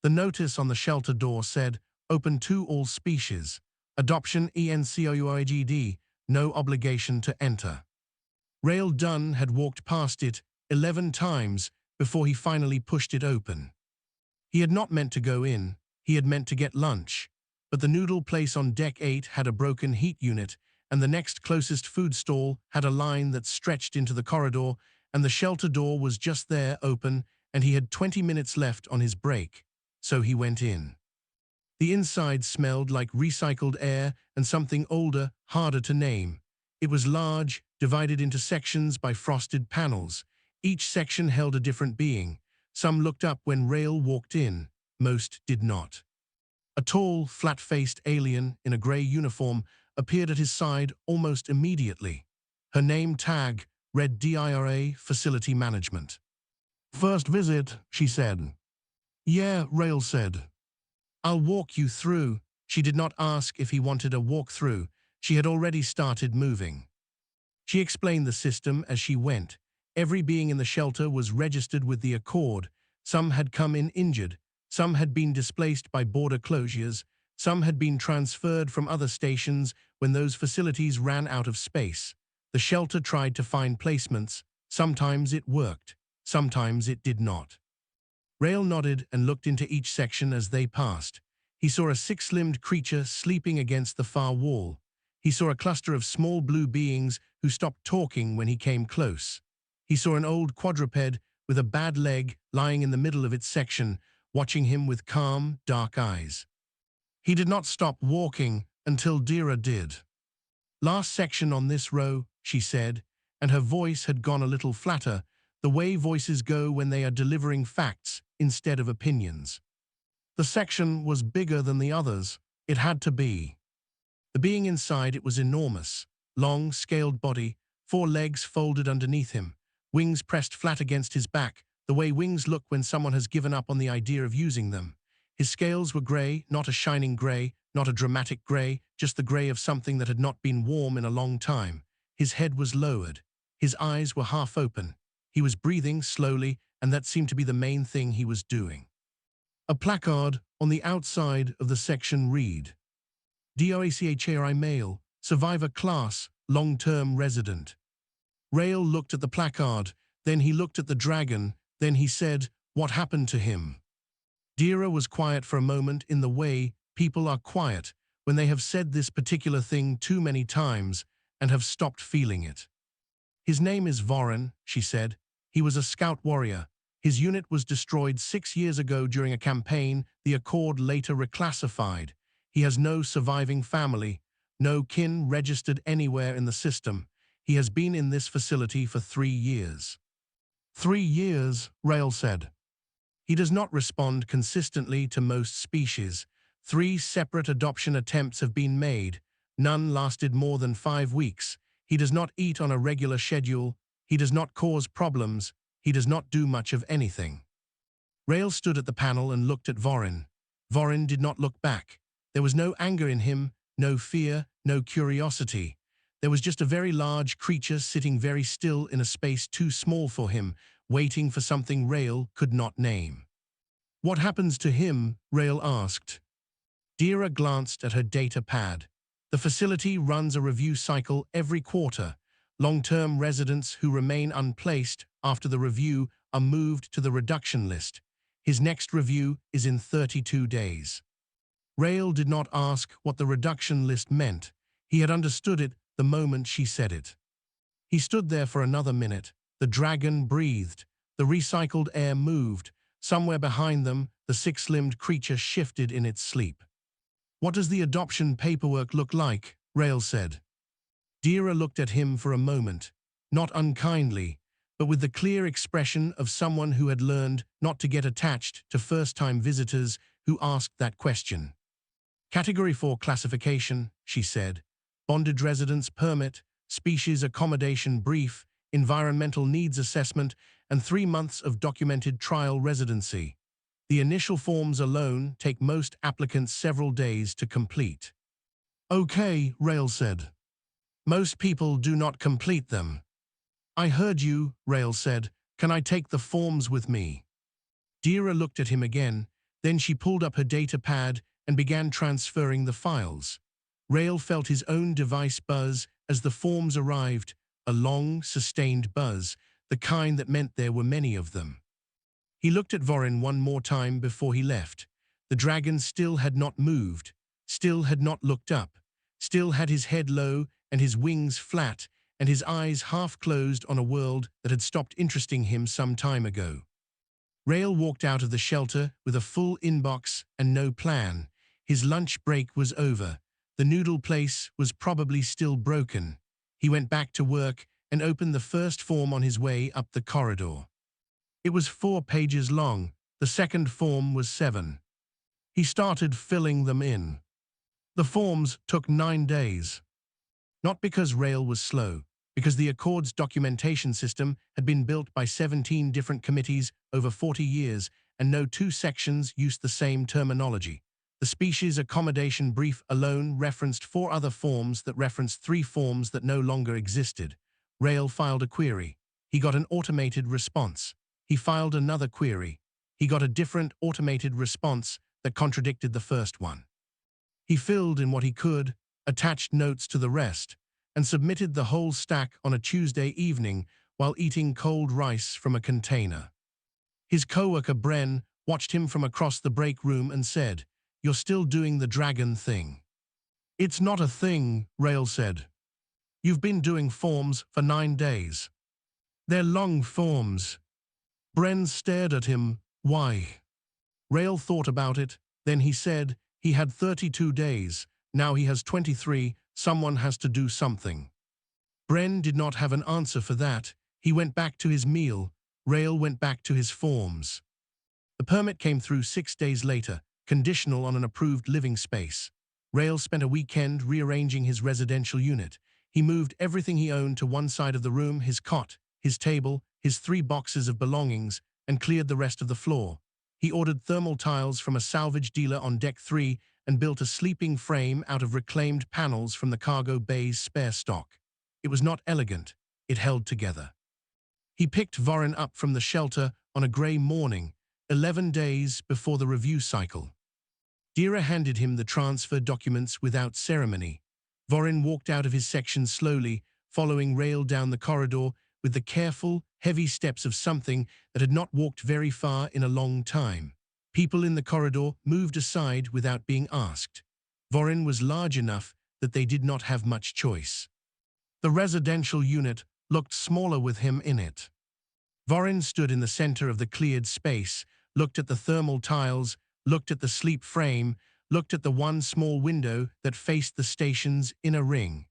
The notice on the shelter door said, "Open to all species. Adoption ENCOUIGD, no obligation to enter." Rail Dunn had walked past it 11 times before he finally pushed it open. He had not meant to go in, he had meant to get lunch, but the noodle place on Deck 8 had a broken heat unit, and the next closest food stall had a line that stretched into the corridor, and the shelter door was just there open, and he had 20 minutes left on his break, so he went in. The inside smelled like recycled air and something older, harder to name. It was large, divided into sections by frosted panels. Each section held a different being. Some looked up when Rail walked in, most did not. A tall, flat-faced alien in a grey uniform appeared at his side almost immediately. Her name tag read DIRA Facility Management. "First visit," she said. "Yeah," Rail said. "I'll walk you through." She did not ask if he wanted a walkthrough. She had already started moving. She explained the system as she went. Every being in the shelter was registered with the Accord. Some had come in injured. Some had been displaced by border closures. Some had been transferred from other stations when those facilities ran out of space. The shelter tried to find placements. Sometimes it worked. Sometimes it did not. Rail nodded and looked into each section as they passed. He saw a six-limbed creature sleeping against the far wall. He saw a cluster of small blue beings who stopped talking when he came close. He saw an old quadruped with a bad leg lying in the middle of its section, watching him with calm, dark eyes. He did not stop walking until Dira did. "Last section on this row," she said, and her voice had gone a little flatter, the way voices go when they are delivering facts instead of opinions. The section was bigger than the others. It had to be. The being inside it was enormous. Long, scaled body, 4 legs folded underneath him, wings pressed flat against his back, the way wings look when someone has given up on the idea of using them. His scales were grey, not a shining grey, not a dramatic grey, just the grey of something that had not been warm in a long time. His head was lowered. His eyes were half open. He was breathing slowly, and that seemed to be the main thing he was doing. A placard on the outside of the section read, "DOACHRI male, survivor class, long-term resident." Rail looked at the placard, then he looked at the dragon, then he said, "What happened to him?" Dira was quiet for a moment in the way people are quiet when they have said this particular thing too many times and have stopped feeling it. "His name is Vorin," she said. "He was a scout warrior. His unit was destroyed 6 years ago during a campaign the Accord later reclassified. He has no surviving family, no kin registered anywhere in the system. He has been in this facility for 3 years. 3 years, Rail said. He does not respond consistently to most species. 3 separate adoption attempts have been made. None lasted more than 5 weeks. He does not eat on a regular schedule. He does not cause problems. He does not do much of anything." Rail stood at the panel and looked at Vorin. Vorin did not look back. There was no anger in him, no fear, no curiosity. There was just a very large creature sitting very still in a space too small for him, waiting for something Rail could not name. "What happens to him?" Rail asked. Dira glanced at her data pad. "The facility runs a review cycle every quarter. Long-term residents who remain unplaced after the review are moved to the reduction list. His next review is in 32 days." Rail did not ask what the reduction list meant. He had understood it the moment she said it. He stood there for another minute. The dragon breathed. The recycled air moved. Somewhere behind them, the 6-limbed creature shifted in its sleep. "What does the adoption paperwork look like?" Rail said. Dira looked at him for a moment, not unkindly, but with the clear expression of someone who had learned not to get attached to first-time visitors who asked that question. "Category 4 classification," she said. "Bonded residence permit, species accommodation brief, environmental needs assessment, and 3 months of documented trial residency. The initial forms alone take most applicants several days to complete." "Okay," Rail said. "Most people do not complete them." "I heard you," Rail said. "Can I take the forms with me?" Dira looked at him again, Then she pulled up her data pad and began transferring the files. Rail felt his own device buzz as the forms arrived, a long, sustained buzz, the kind that meant there were many of them. He looked at Vorin one more time before he left. The dragon still had not moved, still had not looked up, still had his head low and his wings flat and his eyes half closed on a world that had stopped interesting him some time ago. Rail walked out of the shelter with a full inbox and no plan. His lunch break was over. The noodle place was probably still broken. He went back to work and opened the first form on his way up the corridor. It was 4 pages long. The second form was 7. He started filling them in. The forms took 9 days. Not because Rail was slow, because the Accord's documentation system had been built by 17 different committees over 40 years, and no 2 sections used the same terminology. The species accommodation brief alone referenced 4 other forms that referenced 3 forms that no longer existed. Rail filed a query. He got an automated response. He filed another query. He got a different automated response that contradicted the first one. He filled in what he could, attached notes to the rest, and submitted the whole stack on a Tuesday evening while eating cold rice from a container. His coworker Bren watched him from across the break room and said, "You're still doing the dragon thing." "It's not a thing," Rail said. "You've been doing forms for 9 days. They're long forms." Bren stared at him. "Why?" Rail thought about it. Then he said, "He had 32 days. Now he has 23. Someone has to do something." Bren did not have an answer for that. He went back to his meal. Rail went back to his forms. The permit came through 6 days later, conditional on an approved living space. Rail spent a weekend rearranging his residential unit. He moved everything he owned to one side of the room, his cot, his table, his 3 boxes of belongings, and cleared the rest of the floor. He ordered thermal tiles from a salvage dealer on deck 3 and built a sleeping frame out of reclaimed panels from the cargo bay's spare stock. It was not elegant. It held together. He picked Vorin up from the shelter on a grey morning, 11 days before the review cycle. Dira handed him the transfer documents without ceremony. Vorin walked out of his section slowly, following Rail down the corridor with the careful, heavy steps of something that had not walked very far in a long time. People in the corridor moved aside without being asked. Vorin was large enough that they did not have much choice. The residential unit looked smaller with him in it. Vorin stood in the center of the cleared space, looked at the thermal tiles, looked at the sleep frame, looked at the one small window that faced the station's inner ring.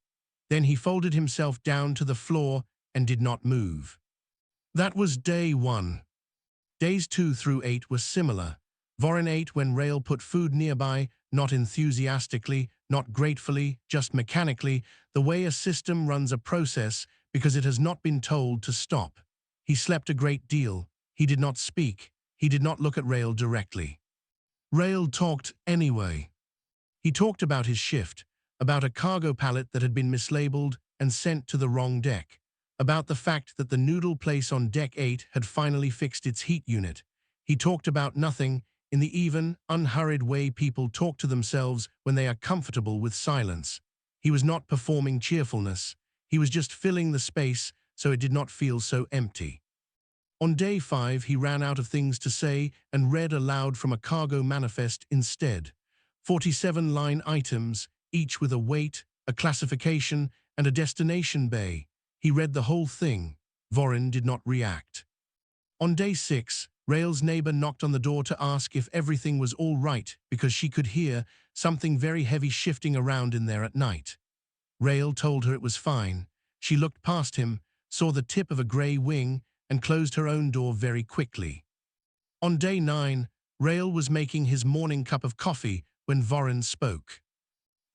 Then he folded himself down to the floor and did not move. That was day 1. Days 2 through 8 were similar. Vorin ate when Rail put food nearby, not enthusiastically, not gratefully, just mechanically, the way a system runs a process because it has not been told to stop. He slept a great deal. He did not speak. He did not look at Rail directly. Rail talked anyway. He talked about his shift, about a cargo pallet that had been mislabeled and sent to the wrong deck, about the fact that the noodle place on deck 8 had finally fixed its heat unit. He talked about nothing, in the even, unhurried way people talk to themselves when they are comfortable with silence. He was not performing cheerfulness. He was just filling the space so it did not feel so empty. On day 5, he ran out of things to say and read aloud from a cargo manifest instead. 47 line items, each with a weight, a classification, and a destination bay. He read the whole thing. Vorin did not react. On day 6, Rail's neighbor knocked on the door to ask if everything was all right because she could hear something very heavy shifting around in there at night. Rail told her it was fine. She looked past him, saw the tip of a grey wing, and closed her own door very quickly. On day 9, Rail was making his morning cup of coffee when Vorin spoke.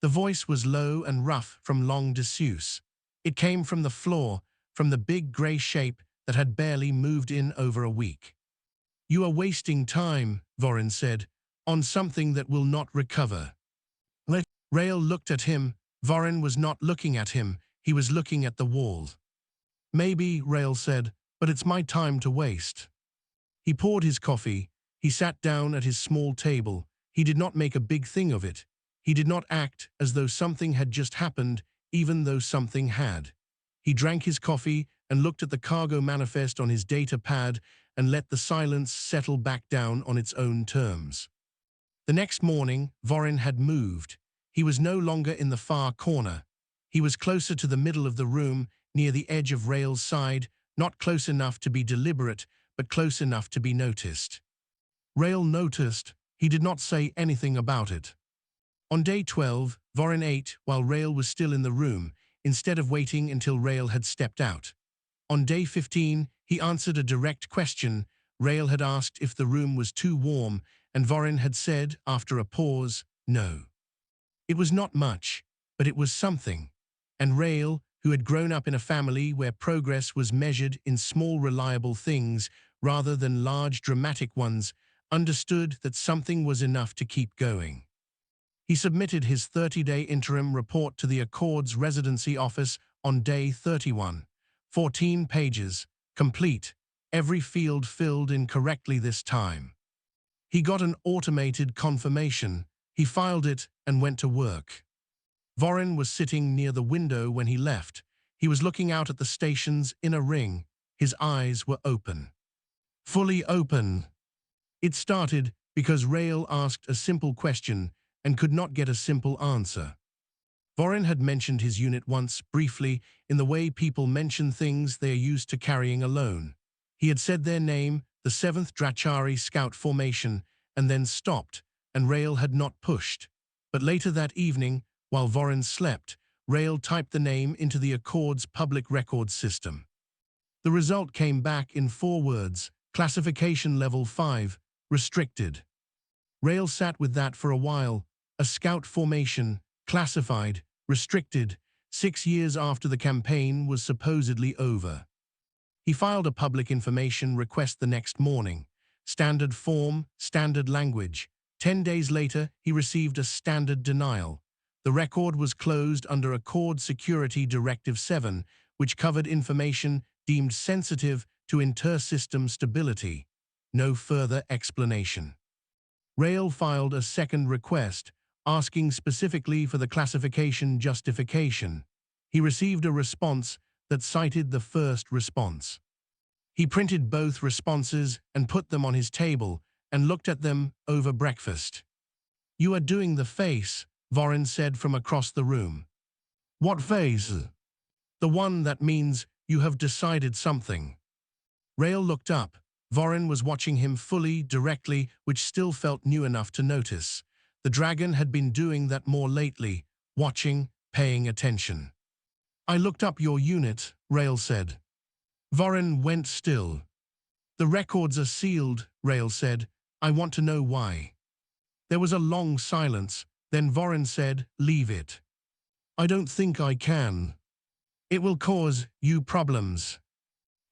The voice was low and rough from long disuse. It came from the floor, from the big grey shape that had barely moved in over a week. "You are wasting time," Vorin said, "on something that will not recover." Rail looked at him. Vorin was not looking at him. He was looking at the wall. "Maybe," Rail said, "but it's my time to waste." He poured his coffee. He sat down at his small table. He did not make a big thing of it. He did not act as though something had just happened, even though something had. He drank his coffee and looked at the cargo manifest on his data pad and let the silence settle back down on its own terms. The next morning, Vorin had moved. He was no longer in the far corner. He was closer to the middle of the room, near the edge of Rael's side, not close enough to be deliberate, but close enough to be noticed. Rael noticed. He did not say anything about it. On day 12, Vorin ate while Rael was still in the room, instead of waiting until Rael had stepped out. On day 15, he answered a direct question. Rael had asked if the room was too warm, and Vorin had said, after a pause, no. It was not much, but it was something. And Rael, who had grown up in a family where progress was measured in small reliable things rather than large dramatic ones, understood that something was enough to keep going. He submitted his 30-day interim report to the Accords residency office on day 31. 14 pages, complete, every field filled in correctly this time. He got an automated confirmation. He filed it and went to work. Vorin was sitting near the window when he left. He was looking out at the station's inner ring. His eyes were open. Fully open. It started because Rael asked a simple question and could not get a simple answer. Vorin had mentioned his unit once, briefly, in the way people mention things they are used to carrying alone. He had said their name, the 7th Drachari Scout Formation, and then stopped, and Rael had not pushed. But later that evening, while Vorin slept, Rael typed the name into the Accords public records system. The result came back in 4 words: Classification Level 5, Restricted. Rael sat with that for a while. A scout formation, classified, restricted, 6 years after the campaign was supposedly over. He filed a public information request the next morning. Standard form, standard language. 10 days later, he received a standard denial. The record was closed under Accord Security Directive 7, which covered information deemed sensitive to inter-system stability. No further explanation. Rael filed a second request, asking specifically for the classification justification. He received a response that cited the first response. He printed both responses and put them on his table and looked at them over breakfast. "You are doing the face," Vorin said from across the room. "What face?" "The one that means you have decided something." Rael looked up. Vorin was watching him fully, directly, which still felt new enough to notice. The dragon had been doing that more lately, watching, paying attention. "I looked up your unit," Rael said. Vorin went still. "The records are sealed," Rael said. "I want to know why." There was a long silence. Then Vorin said, "Leave it." "I don't think I can. It will cause you problems."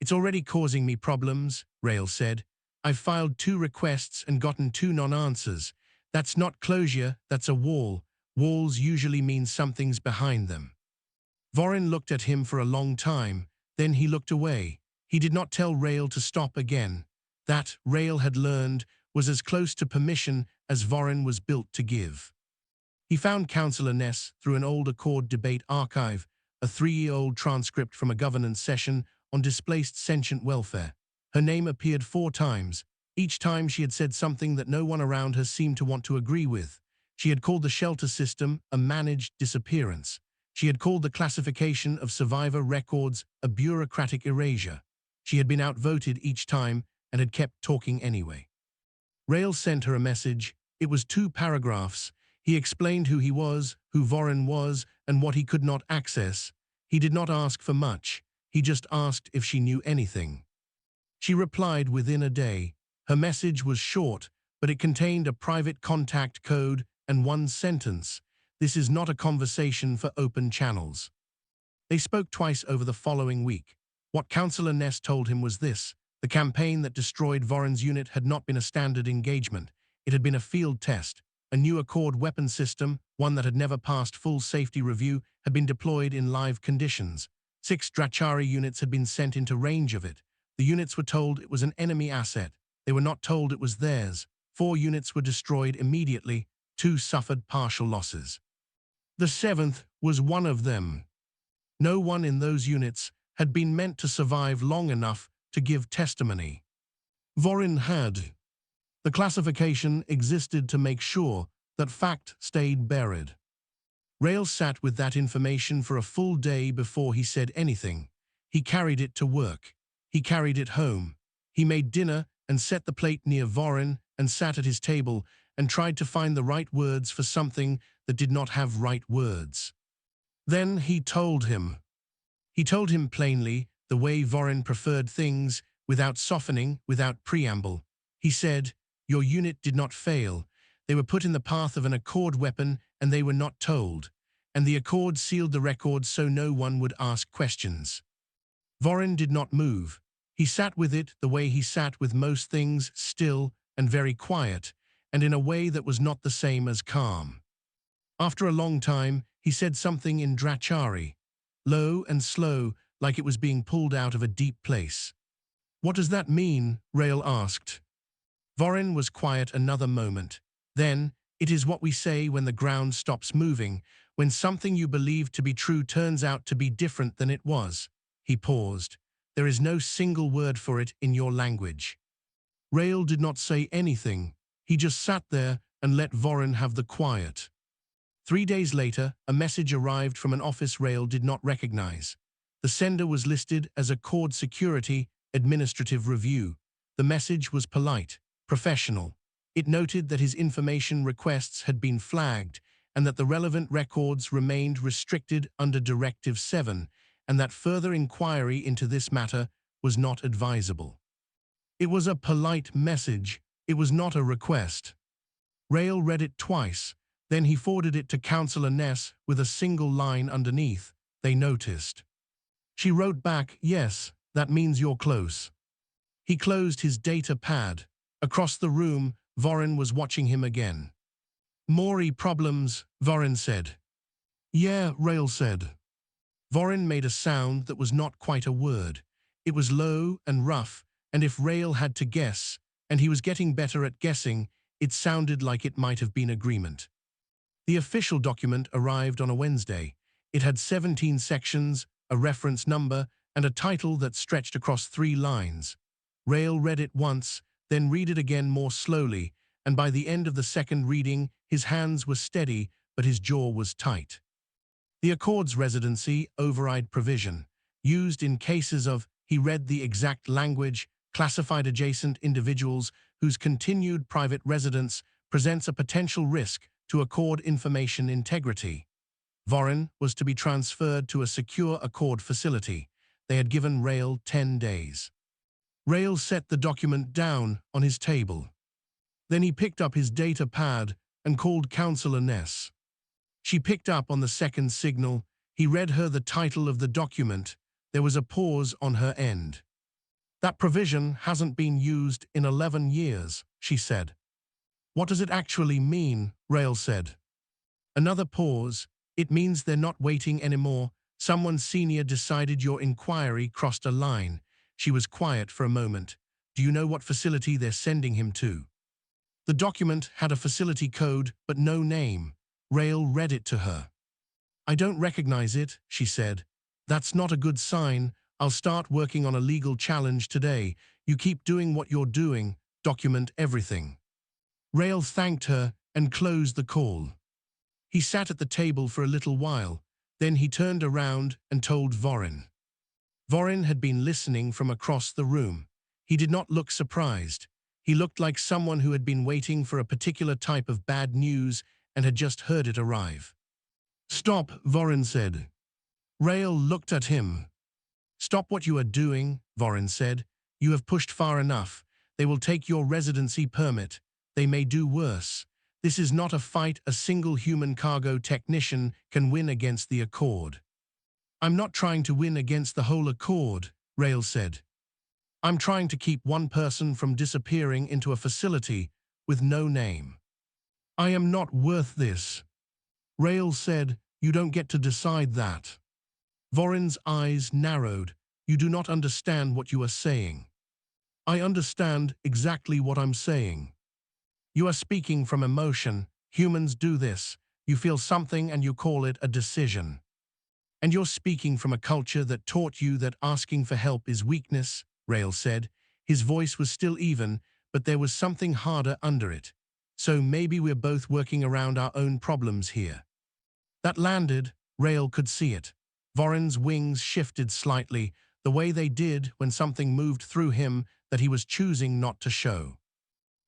"It's already causing me problems," Rael said. "I've filed 2 requests and gotten 2 non-answers. That's not closure, that's a wall. Walls usually mean something's behind them." Vorin looked at him for a long time, then he looked away. He did not tell Rael to stop again. That, Rael had learned, was as close to permission as Vorin was built to give. He found Councillor Ness through an old Accord debate archive, a 3-year-old transcript from a governance session on displaced sentient welfare. Her name appeared 4 times. Each time she had said something that no one around her seemed to want to agree with. She had called the shelter system a managed disappearance. She had called the classification of survivor records a bureaucratic erasure. She had been outvoted each time and had kept talking anyway. Rael sent her a message. It was 2 paragraphs. He explained who he was, who Vorin was, and what he could not access. He did not ask for much. He just asked if she knew anything. She replied within a day. Her message was short, but it contained a private contact code and 1 sentence. "This is not a conversation for open channels." They spoke twice over the following week. What Councillor Ness told him was this: the campaign that destroyed Vorin's unit had not been a standard engagement. It had been a field test. A new Accord weapon system, one that had never passed full safety review, had been deployed in live conditions. 6 Drachari units had been sent into range of it. The units were told it was an enemy asset. They were not told it was theirs. 4 units were destroyed immediately, 2 suffered partial losses. The 7th was one of them. No one in those units had been meant to survive long enough to give testimony. Vorin had. The classification existed to make sure that fact stayed buried. Rail sat with that information for a full day before he said anything. He carried it to work. He carried it home. He made dinner and set the plate near Vorin and sat at his table and tried to find the right words for something that did not have right words. Then he told him. He told him plainly the way Vorin preferred things, without softening, without preamble. He said, "Your unit did not fail. They were put in the path of an Accord weapon and they were not told. And the Accord sealed the record so no one would ask questions." Vorin did not move. He sat with it the way he sat with most things, still and very quiet, and in a way that was not the same as calm. After a long time, he said something in Drachari, low and slow, like it was being pulled out of a deep place. "What does that mean?" Rail asked. Vorin was quiet another moment. Then, "It is what we say when the ground stops moving, when something you believed to be true turns out to be different than it was." He paused. "There is no single word for it in your language." Rail did not say anything. He just sat there and let Vorin have the quiet. 3 days later, a message arrived from an office Rail did not recognize. The sender was listed as Accord Security Administrative Review. The message was polite, professional. It noted that his information requests had been flagged and that the relevant records remained restricted under Directive 7 and that further inquiry into this matter was not advisable. It was a polite message. It was not a request. Rail read it twice. Then he forwarded it to Councillor Ness with a single line underneath. They noticed. She wrote back, "Yes, that means you're close." He closed his data pad. Across the room, Vorin was watching him again. "Maury problems," Vorin said. "Yeah," Rail said. Vorin made a sound that was not quite a word. It was low and rough, and if Rail had to guess, and he was getting better at guessing, it sounded like it might have been agreement. The official document arrived on a Wednesday. It had 17 sections, a reference number, and a title that stretched across 3 lines. Rail read it once, then read it again more slowly, and by the end of the second reading, his hands were steady, but his jaw was tight. The Accord's residency override provision, used in cases of, he read the exact language, classified adjacent individuals whose continued private residence presents a potential risk to Accord information integrity. Vorin was to be transferred to a secure Accord facility. They had given Rail 10 days. Rail set the document down on his table. Then he picked up his data pad and called Councillor Ness. She picked up on the second signal. He read her the title of the document. There was a pause on her end. "That provision hasn't been used in 11 years, she said. "What does it actually mean?" Rail said. Another pause. "It means they're not waiting anymore. Someone senior decided your inquiry crossed a line." She was quiet for a moment. "Do you know what facility they're sending him to?" The document had a facility code, but no name. Rail read it to her. "I don't recognize it," she said. "That's not a good sign. I'll start working on a legal challenge today. You keep doing what you're doing. Document everything." Rail thanked her and closed the call. He sat at the table for a little while. Then he turned around and told Vorin. Vorin had been listening from across the room. He did not look surprised. He looked like someone who had been waiting for a particular type of bad news and had just heard it arrive. "Stop," Vorin said. Rail looked at him. "Stop what you are doing," Vorin said. "You have pushed far enough. They will take your residency permit. They may do worse. This is not a fight a single human cargo technician can win against the Accord." "I'm not trying to win against the whole Accord," Rail said. "I'm trying to keep one person from disappearing into a facility with no name." "I am not worth this." Rail said, "You don't get to decide that." Vorin's eyes narrowed. "You do not understand what you are saying." I understand exactly what I'm saying. You are speaking from emotion. Humans do this. You feel something and you call it a decision. And you're speaking from a culture that taught you that asking for help is weakness, Rail said. His voice was still even, but there was something harder under it. So maybe we're both working around our own problems here. That landed. Rail could see it. Vorin's wings shifted slightly, the way they did when something moved through him that he was choosing not to show.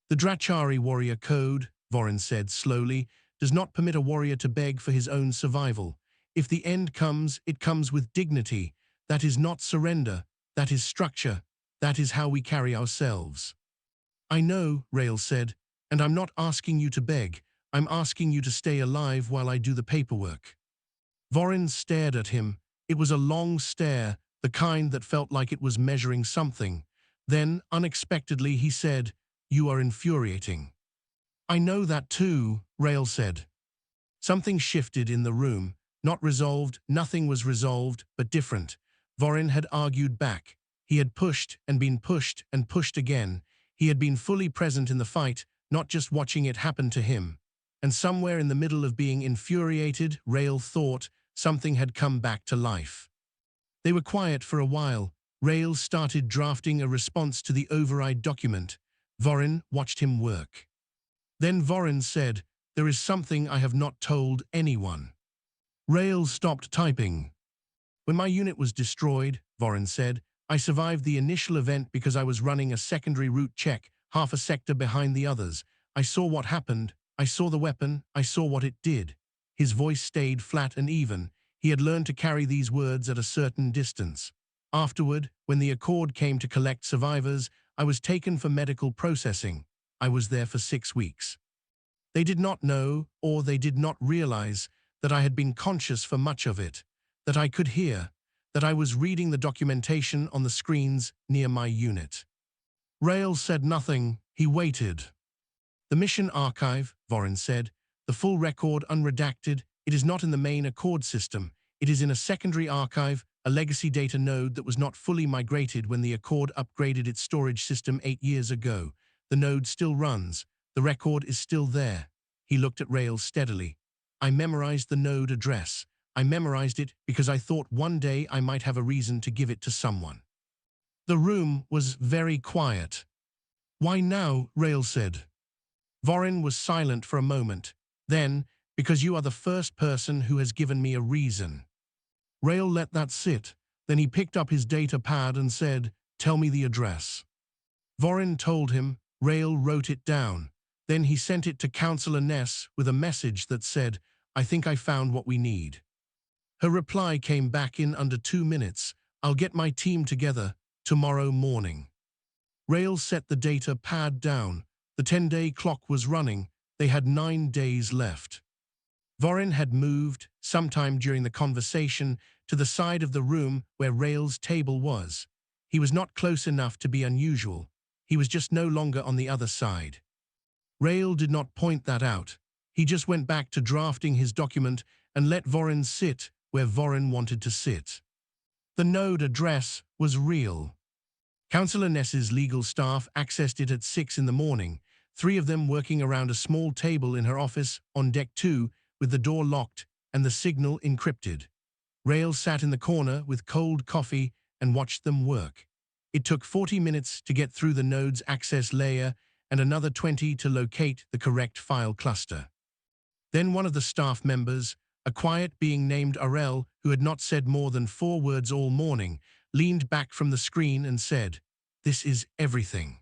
The Drachari warrior code, Vorin said slowly, does not permit a warrior to beg for his own survival. If the end comes, it comes with dignity. That is not surrender. That is structure. That is how we carry ourselves. I know, Rail said, and I'm not asking you to beg. I'm asking you to stay alive while I do the paperwork. Vorin stared at him. It was a long stare, the kind that felt like it was measuring something. Then, unexpectedly, he said, "You are infuriating." I know that too, Rail said. Something shifted in the room. Not resolved, nothing was resolved, but different. Vorin had argued back. He had pushed and pushed again. He had been fully present in the fight, not just watching it happen to him. And somewhere in the middle of being infuriated, Rail thought, something had come back to life. They were quiet for a while. Rail started drafting a response to the override document. Vorin watched him work. Then Vorin said, "There is something I have not told anyone." Rail stopped typing. "When my unit was destroyed," Vorin said, "I survived the initial event because I was running a secondary route check, half a sector behind the others. I saw what happened. I saw the weapon. I saw what it did." His voice stayed flat and even. He had learned to carry these words at a certain distance. "Afterward, when the Accord came to collect survivors, I was taken for medical processing. I was there for 6 weeks. They did not know, or they did not realize, that I had been conscious for much of it, that I could hear, that I was reading the documentation on the screens near my unit." Rail said nothing. He waited. "The mission archive," Vorin said, "the full record unredacted, it is not in the main Accord system. It is in a secondary archive, a legacy data node that was not fully migrated when the Accord upgraded its storage system 8 years ago. The node still runs. The record is still there." He looked at Rail steadily. "I memorized the node address. I memorized it because I thought one day I might have a reason to give it to someone." The room was very quiet. "Why now?" Rail said. Vorin was silent for a moment. Then, "Because you are the first person who has given me a reason." Rail let that sit. Then he picked up his data pad and said, "Tell me the address." Vorin told him. Rail wrote it down. Then he sent it to Counselor Ness with a message that said, "I think I found what we need." Her reply came back in under 2 minutes. "I'll get my team together tomorrow morning." Rail set the data pad down. The 10-day clock was running. They had 9 days left. Vorin had moved, sometime during the conversation, to the side of the room where Rail's table was. He was not close enough to be unusual. He was just no longer on the other side. Rail did not point that out. He just went back to drafting his document and let Vorin sit where Vorin wanted to sit. The node address was real. Counselor Ness's legal staff accessed it at 6 in the morning, 3 of them working around a small table in her office on deck 2 with the door locked and the signal encrypted. Rail sat in the corner with cold coffee and watched them work. It took 40 minutes to get through the node's access layer and another 20 to locate the correct file cluster. Then one of the staff members, a quiet being named Arel, who had not said more than 4 words all morning, leaned back from the screen and said, "This is everything."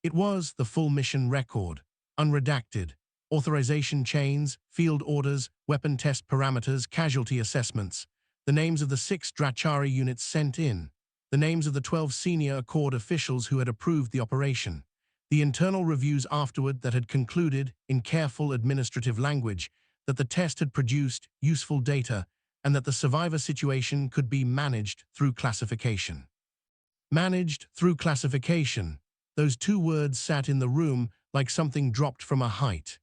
It was the full mission record, unredacted, authorization chains, field orders, weapon test parameters, casualty assessments, the names of the 6 Drachari units sent in, the names of the 12 senior Accord officials who had approved the operation, the internal reviews afterward that had concluded, in careful administrative language, that the test had produced useful data and that the survivor situation could be managed through classification. Managed through classification. Those 2 words sat in the room like something dropped from a height.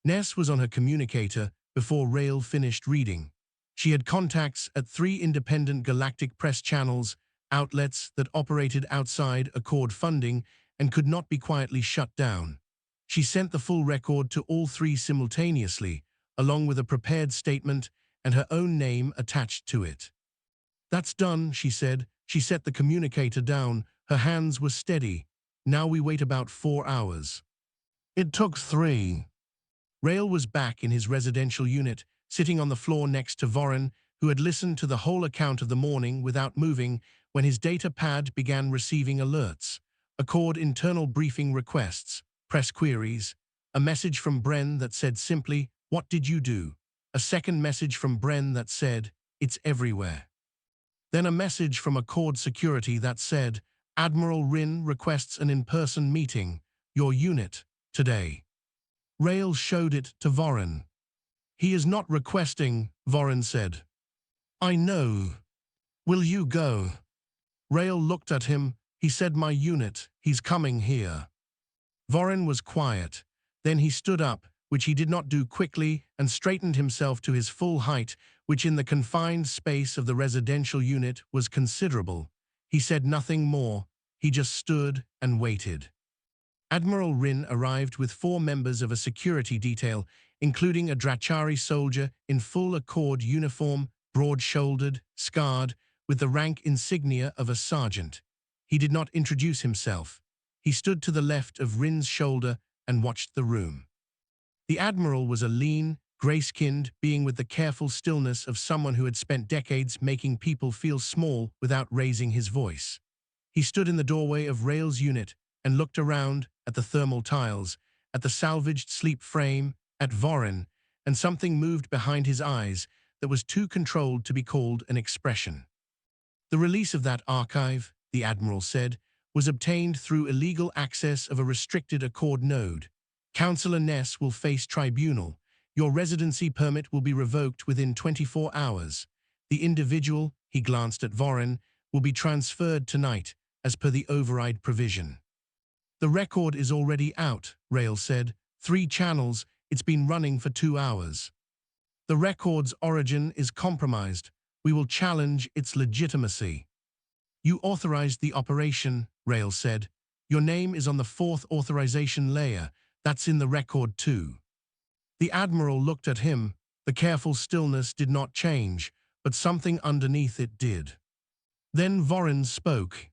Ness was on her communicator before Rail finished reading. She had contacts at 3 independent galactic press channels, outlets that operated outside Accord funding and could not be quietly shut down. She sent the full record to all three simultaneously, along with a prepared statement and her own name attached to it. "That's done," she said. She set the communicator down. Her hands were steady. "Now we wait about 4 hours." It took 3. Rail was back in his residential unit, sitting on the floor next to Voren, who had listened to the whole account of the morning without moving when his data pad began receiving alerts. Accord internal briefing requests, press queries, a message from Bren that said simply, "What did you do?" A second message from Bren that said, "It's everywhere." Then a message from Accord Security that said, "Admiral Rin requests an in-person meeting, your unit, today." Rail showed it to Voren. "He is not requesting," Voren said. "I know. Will you go?" Rail looked at him. "He said my unit. He's coming here." Voren was quiet. Then he stood up, which he did not do quickly, and straightened himself to his full height, which in the confined space of the residential unit was considerable. He said nothing more. He just stood and waited. Admiral Rin arrived with 4 members of a security detail, including a Drachari soldier in full Accord uniform, broad-shouldered, scarred, with the rank insignia of a sergeant. He did not introduce himself. He stood to the left of Rin's shoulder and watched the room. The Admiral was a lean, gray-skinned being with the careful stillness of someone who had spent decades making people feel small without raising his voice. He stood in the doorway of Rail's unit and looked around at the thermal tiles, at the salvaged sleep frame, at Voren, and something moved behind his eyes that was too controlled to be called an expression. "The release of that archive," the Admiral said, "was obtained through illegal access of a restricted Accord node. Councillor Ness will face tribunal. Your residency permit will be revoked within 24 hours. The individual," he glanced at Voren, "will be transferred tonight, as per the override provision." "The record is already out," Rail said. 3 channels, it's been running for 2 hours. "The record's origin is compromised. We will challenge its legitimacy." "You authorized the operation," Rail said. "Your name is on the 4th authorization layer. That's in the record too." The Admiral looked at him. The careful stillness did not change, but something underneath it did. Then Voren spoke.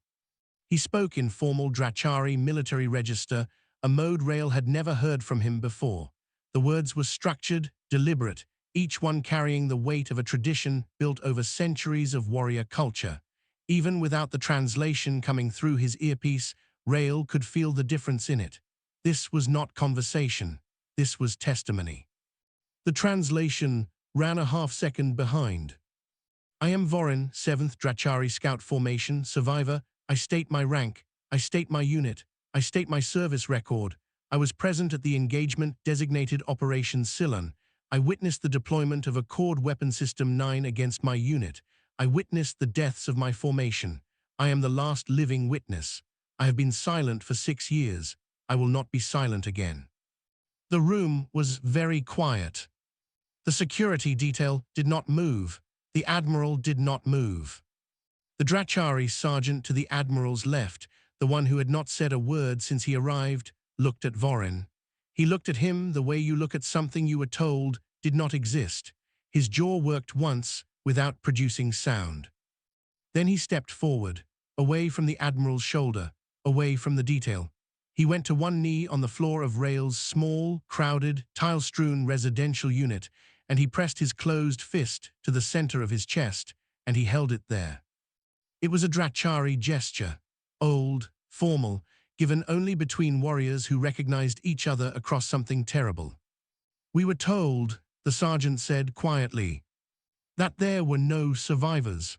He spoke in formal Drachari military register, a mode Rail had never heard from him before. The words were structured, deliberate, each one carrying the weight of a tradition built over centuries of warrior culture. Even without the translation coming through his earpiece, Rail could feel the difference in it. This was not conversation. This was testimony. The translation ran a half-second behind. "I am Voren, 7th Drachari Scout Formation, survivor. I state my rank. I state my unit. I state my service record. I was present at the engagement designated Operation Sillon. I witnessed the deployment of Accord Weapon System 9 against my unit. I witnessed the deaths of my formation. I am the last living witness. I have been silent for 6 years. I will not be silent again." The room was very quiet. The security detail did not move. The Admiral did not move. The Drachari sergeant to the Admiral's left, the one who had not said a word since he arrived, looked at Voren. He looked at him the way you look at something you were told did not exist. His jaw worked once without producing sound. Then he stepped forward, away from the Admiral's shoulder, away from the detail. He went to one knee on the floor of Rail's small, crowded, tile-strewn residential unit, and he pressed his closed fist to the center of his chest, and he held it there. It was a Drachari gesture, old, formal, given only between warriors who recognized each other across something terrible. "We were told," the sergeant said quietly, "that there were no survivors."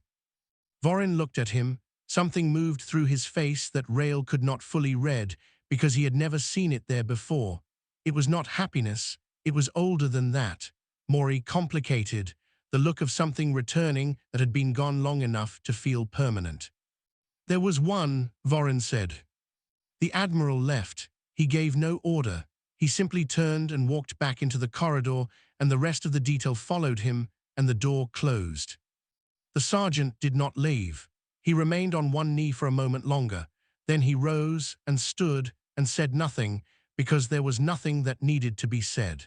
Voren looked at him. Something moved through his face that Rail could not fully read because he had never seen it there before. It was not happiness. It was older than that, more complicated, the look of something returning that had been gone long enough to feel permanent. "There was one," Voren said. The Admiral left. He gave no order. He simply turned and walked back into the corridor, and the rest of the detail followed him, and the door closed. The sergeant did not leave. He remained on one knee for a moment longer. Then he rose and stood and said nothing, because there was nothing that needed to be said.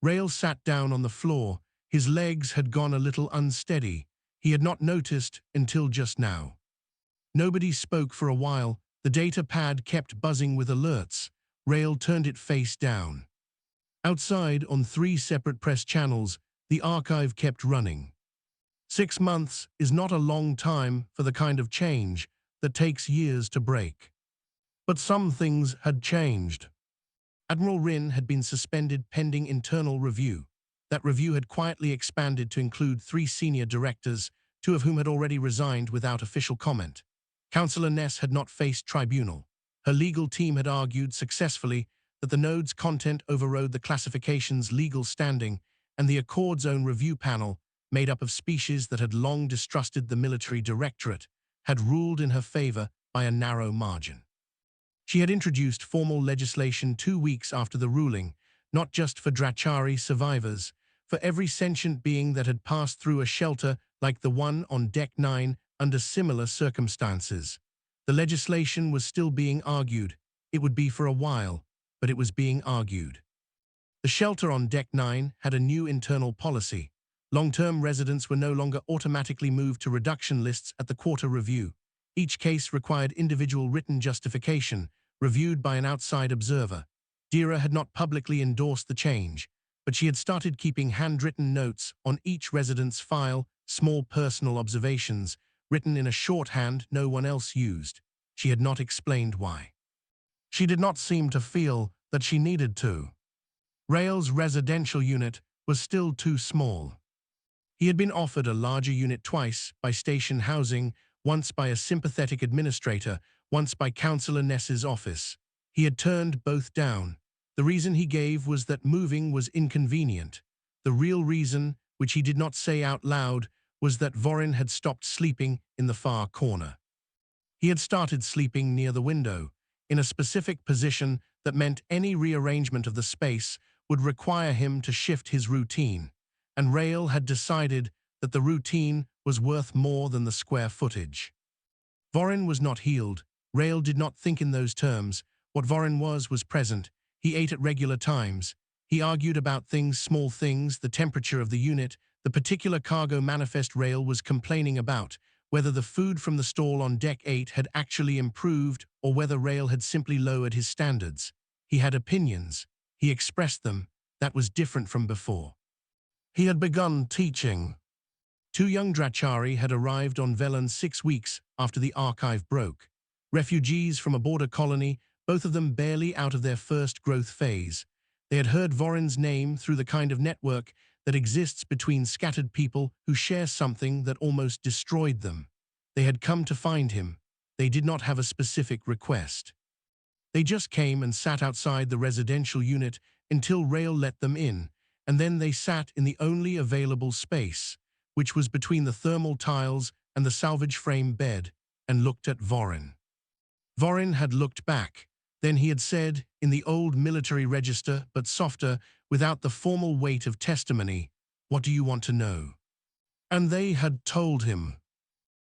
Rail sat down on the floor. His legs had gone a little unsteady. He had not noticed until just now. Nobody spoke for a while. The data pad kept buzzing with alerts. Rail turned it face down. Outside, on 3 separate press channels, the archive kept running. 6 months is not a long time for the kind of change that takes years to break. But some things had changed. Admiral Rin had been suspended pending internal review. That review had quietly expanded to include 3 senior directors, 2 of whom had already resigned without official comment. Councillor Ness had not faced tribunal. Her legal team had argued successfully that the node's content overrode the classification's legal standing, and the Accord's own review panel, made up of species that had long distrusted the military directorate, had ruled in her favor by a narrow margin. She had introduced formal legislation 2 weeks after the ruling, not just for Drachari survivors, for every sentient being that had passed through a shelter like the one on Deck 9 under similar circumstances. The legislation was still being argued. It would be for a while, but it was being argued. The shelter on Deck 9 had a new internal policy. Long-term residents were no longer automatically moved to reduction lists at the quarter review. Each case required individual written justification, reviewed by an outside observer. Dira had not publicly endorsed the change, but she had started keeping handwritten notes on each resident's file, small personal observations, written in a shorthand no one else used. She had not explained why. She did not seem to feel that she needed to. Rail's residential unit was still too small. He had been offered a larger unit twice, by station housing, once by a sympathetic administrator, once by Councillor Ness's office. He had turned both down. The reason he gave was that moving was inconvenient. The real reason, which he did not say out loud, was that Vorin had stopped sleeping in the far corner. He had started sleeping near the window, in a specific position that meant any rearrangement of the space would require him to shift his routine, and Rail had decided that the routine was worth more than the square footage. Vorin was not healed. Rail did not think in those terms. What Vorin was present. He ate at regular times. He argued about things, small things, the temperature of the unit, the particular cargo manifest Rail was complaining about, whether the food from the stall on Deck 8 had actually improved or whether Rail had simply lowered his standards. He had opinions. He expressed them. That was different from before. He had begun teaching. 2 young Drachari had arrived on Velan 6 weeks after the archive broke. Refugees from a border colony, both of them barely out of their first growth phase. They had heard Vorin's name through the kind of network that exists between scattered people who share something that almost destroyed them. They had come to find him. They did not have a specific request. They just came and sat outside the residential unit until Rail let them in, and then they sat in the only available space, which was between the thermal tiles and the salvage frame bed, and looked at Vorin. Vorin had looked back. Then he had said, in the old military register, but softer, without the formal weight of testimony, "What do you want to know?" And they had told him.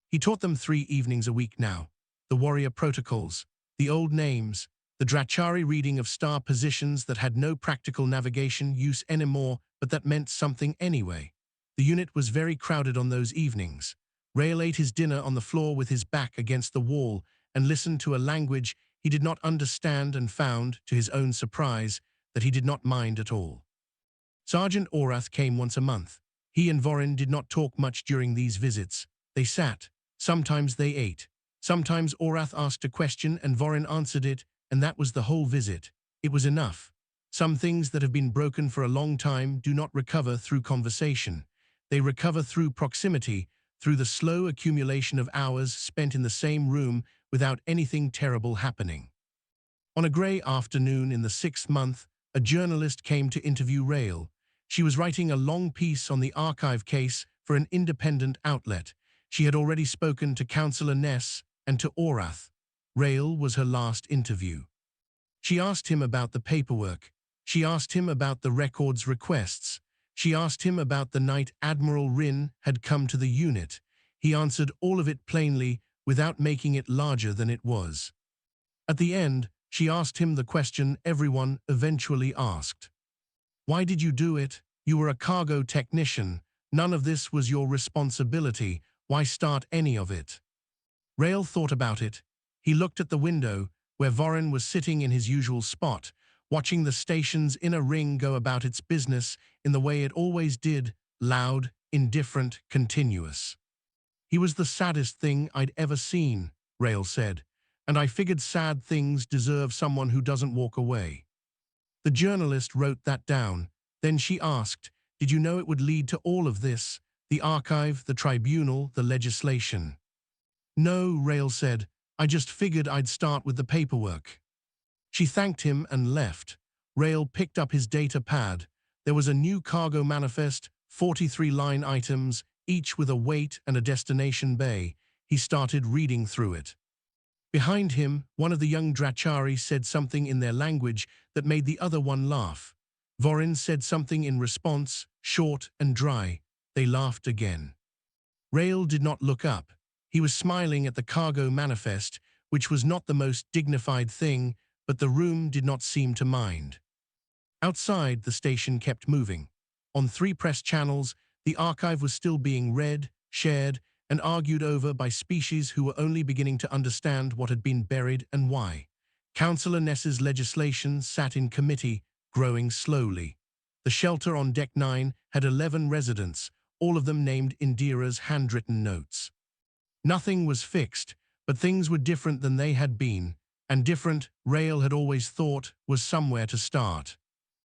He taught them 3 evenings a week now. The warrior protocols, the old names, the Drachari reading of star positions that had no practical navigation use anymore, but that meant something anyway. The unit was very crowded on those evenings. Rail ate his dinner on the floor with his back against the wall and listened to a language he did not understand and found, to his own surprise, that he did not mind at all. Sergeant Orath came once a month. He and Vorin did not talk much during these visits. They sat. Sometimes they ate. Sometimes Orath asked a question and Vorin answered it, and that was the whole visit. It was enough. Some things that have been broken for a long time do not recover through conversation. They recover through proximity, through the slow accumulation of hours spent in the same room without anything terrible happening. On a grey afternoon in the 6th month, a journalist came to interview Rail. She was writing a long piece on the archive case for an independent outlet. She had already spoken to Councillor Ness and to Orath. Rail was her last interview. She asked him about the paperwork. She asked him about the records requests. She asked him about the night Admiral Rin had come to the unit. He answered all of it plainly, without making it larger than it was. At the end, she asked him the question everyone eventually asked. Why did you do it? You were a cargo technician. None of this was your responsibility. Why start any of it? Rail thought about it. He looked at the window, where Vorin was sitting in his usual spot, watching the station's inner ring go about its business in the way it always did, loud, indifferent, continuous. He was the saddest thing I'd ever seen, Rail said, and I figured sad things deserve someone who doesn't walk away. The journalist wrote that down. Then she asked, did you know it would lead to all of this? The archive, the tribunal, the legislation? No, Rail said. I just figured I'd start with the paperwork. She thanked him and left. Rail picked up his data pad. There was a new cargo manifest, 43 line items, each with a weight and a destination bay. He started reading through it. Behind him, one of the young Drachari said something in their language that made the other one laugh. Vorin said something in response, short and dry. They laughed again. Rail did not look up. He was smiling at the cargo manifest, which was not the most dignified thing, but the room did not seem to mind. Outside, the station kept moving. On 3 press channels, the archive was still being read, shared, and argued over by species who were only beginning to understand what had been buried and why. Councillor Ness's legislation sat in committee, growing slowly. The shelter on Deck 9 had 11 residents, all of them named Indira's handwritten notes. Nothing was fixed, but things were different than they had been, and different, Rail had always thought, was somewhere to start.